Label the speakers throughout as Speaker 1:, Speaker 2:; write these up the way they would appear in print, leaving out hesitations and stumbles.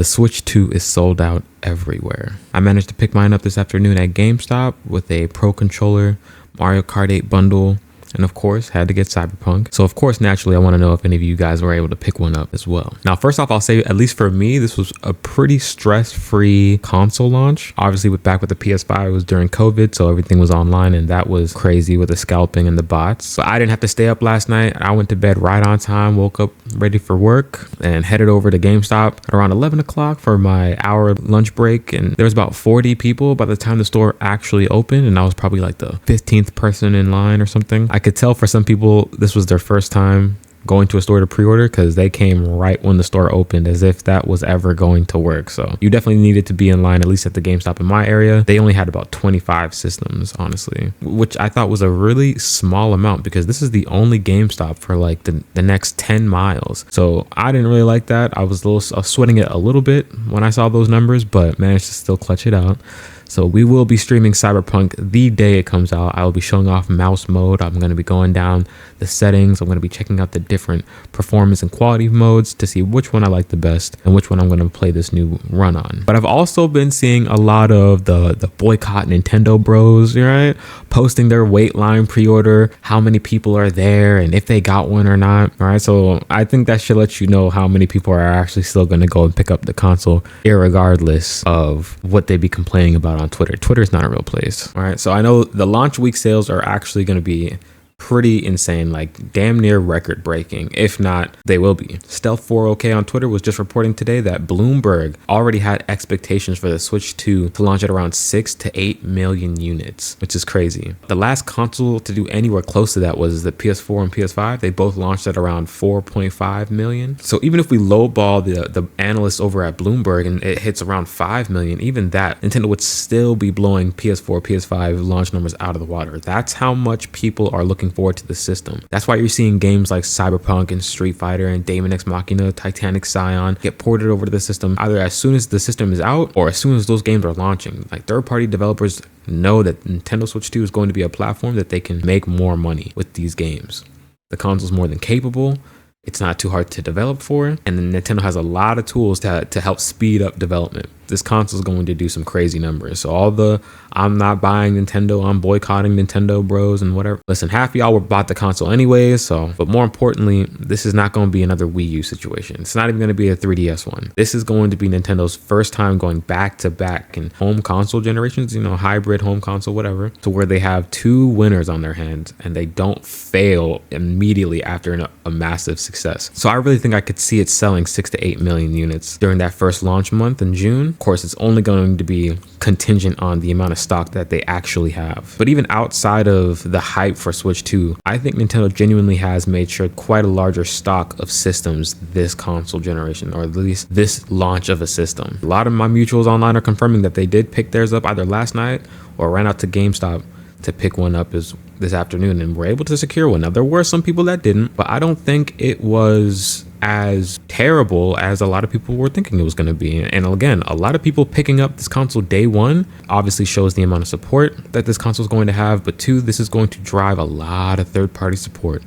Speaker 1: the Switch 2 is sold out everywhere. I managed to pick mine up this afternoon at GameStop with a Pro Controller, Mario Kart 8 bundle, and of course had to get Cyberpunk. So of course, naturally, I want to know if any of you guys were able to pick one up as well. Now, first off, I'll say, at least for me, this was a pretty stress-free console launch. Obviously, back with the PS5, it was during COVID, so everything was online, and that was crazy with the scalping and the bots. So I didn't have to stay up last night. I went to bed right on time, woke up ready for work, and headed over to GameStop at around 11 o'clock for my hour lunch break. And there was about 40 people by the time the store actually opened, and I was probably like the 15th person in line or something. I could tell for some people this was their first time going to a store to pre-order, because they came right when the store opened, as if that was ever going to work. So you definitely needed to be in line, at least at the GameStop in my area. They only had about 25 systems, honestly, which I thought was a really small amount, because this is the only GameStop for like the next 10 miles. So I didn't really like that. I was sweating it a little bit when I saw those numbers, but managed to still clutch it out. So we will be streaming Cyberpunk the day it comes out. I will be showing off mouse mode. I'm going to be going down the settings. I'm going to be checking out the different performance and quality modes to see which one I like the best and which one I'm going to play this new run on. But I've also been seeing a lot of the boycott Nintendo bros, right? Posting their wait line pre-order, how many people are there, and if they got one or not. All right. So I think that should let you know how many people are actually still going to go and pick up the console, irregardless of what they be complaining about on Twitter. Twitter is not a real place. All right. So I know the launch week sales are actually going to be pretty insane, like damn near record breaking. If not, they will be. Stealth 4OK on Twitter was just reporting today that Bloomberg already had expectations for the Switch 2 to launch at around 6 to 8 million units, which is crazy. The last console to do anywhere close to that was the PS4 and PS5. They both launched at around 4.5 million. So even if we lowball the analysts over at Bloomberg and it hits around 5 million, even that, Nintendo would still be blowing PS4, PS5 launch numbers out of the water. That's how much people are looking forward to the system. That's why you're seeing games like Cyberpunk and Street Fighter and Daemon X Machina, Titanic Scion get ported over to the system either as soon as the system is out or as soon as those games are launching. Like, third-party developers know that Nintendo Switch 2 is going to be a platform that they can make more money with these games. The console's more than capable. It's not too hard to develop for, and then Nintendo has a lot of tools to help speed up development. This console is going to do some crazy numbers. So all the I'm not buying Nintendo, I'm boycotting Nintendo bros and whatever. Listen, half of y'all were bought the console anyways. But more importantly, this is not going to be another Wii U situation. It's not even going to be a 3DS one. This is going to be Nintendo's first time going back to back in home console generations, hybrid home console, whatever, to where they have two winners on their hands and they don't fail immediately after a massive success. So I really think I could see it selling 6 to 8 million units during that first launch month in June. Of course, it's only going to be contingent on the amount of stock that they actually have. But even outside of the hype for Switch 2, I think Nintendo genuinely has made sure quite a larger stock of systems this console generation, or at least this launch of a system. A lot of my mutuals online are confirming that they did pick theirs up either last night or ran out to GameStop to pick one up this afternoon and were able to secure one. Now, there were some people that didn't, but I don't think it was as terrible as a lot of people were thinking it was going to be. And again, a lot of people picking up this console day one obviously shows the amount of support that this console is going to have, but two, this is going to drive a lot of third-party support,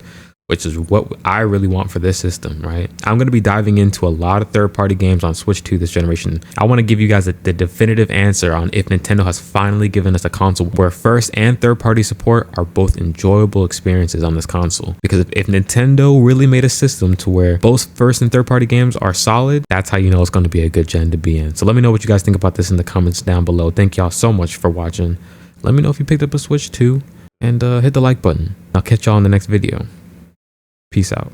Speaker 1: which is what I really want for this system, right? I'm going to be diving into a lot of third-party games on Switch 2 this generation. I want to give you guys the definitive answer on if Nintendo has finally given us a console where first and third-party support are both enjoyable experiences on this console. Because if Nintendo really made a system to where both first and third-party games are solid, that's how you know it's going to be a good gen to be in. So let me know what you guys think about this in the comments down below. Thank y'all so much for watching. Let me know if you picked up a Switch 2 and hit the like button. I'll catch y'all in the next video. Peace out.